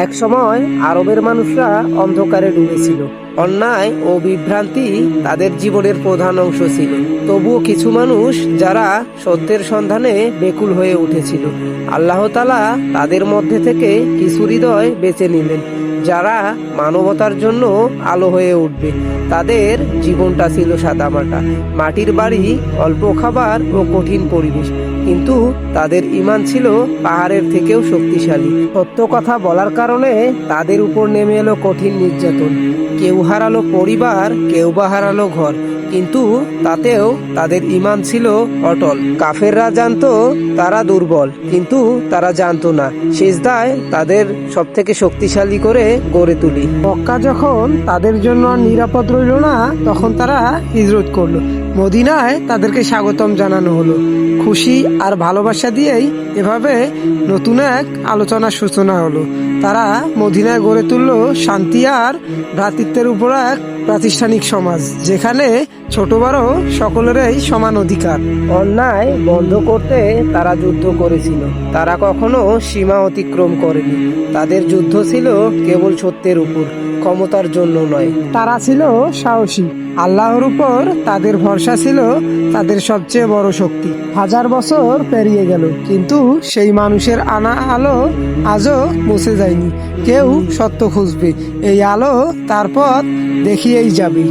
এক সময় আরবের মানুষরা অন্ধকারে ডুবেছিল। অন্যায় ও বিভ্রান্তি তাদের জীবনের প্রধান অংশ ছিল। তবুও কিছু মানুষ যারা সত্যের সন্ধানে বেকুল হয়ে উঠেছিল, আল্লাহ তাআলা তাদের মধ্যে থেকে কিছু হৃদয় বেছে নিলেন যারা মানবতার জন্য আলো হয়ে উঠবে। তাদের জীবনটা ছিল সাদামাটা, মাটির বাড়ি, অল্প খাবার ও কঠিন পরিবেশ, কিন্তু তাদের ঈমান ছিল পাহাড়ের থেকেও শক্তিশালী। সত্য কথা বলার কারণে তাদের উপর নেমে এলো কঠিন নির্যাতন। কেউ হারালো পরিবার, কেউ বা হারালো ঘর, কিন্তু তাতেও তাদের ঈমান ছিল অটল। কাফেররা জানতো তারা দুর্বল, কিন্তু তারা জানতো না সিজদায় তাদের সব থেকে শক্তিশালী করে গড়ে তুলি। মক্কা যখন তাদের জন্য আর নিরাপদ রইল না, তখন তারা হিজরত করলো। মদিনায় তাদেরকে স্বাগতম জানানো হলো। খুশি আর ভালোবাসা দিয়েই এভাবে নতুন এক আলোচনার সূচনা হলো। তারা মদিনায় গড়ে তুললো শান্তি আর ভ্রাতৃত্বের উপর এক প্রাতিষ্ঠানিক সমাজ, যেখানে ছোট বড় সকলেরই সমান অধিকার। অন্যায় বন্ধ করতে তারা যুদ্ধ করেছিল, তারা কখনো সীমা অতিক্রম করেনি। তাদের যুদ্ধ ছিল কেবল সত্যের উপর, ক্ষমতার জন্য নয়। তারা ছিল সাহসী, আল্লাহর উপর তাদের ভরসা ছিল তাদের সবচেয়ে বড় শক্তি। 1000 বছর পেরিয়ে গেল, কিন্তু সেই মানুষের আনা আলো আজও মুছে যায়নি। কেউ সত্য খুঁজবে, এই আলো তার পথ দেখিয়েই যাবে।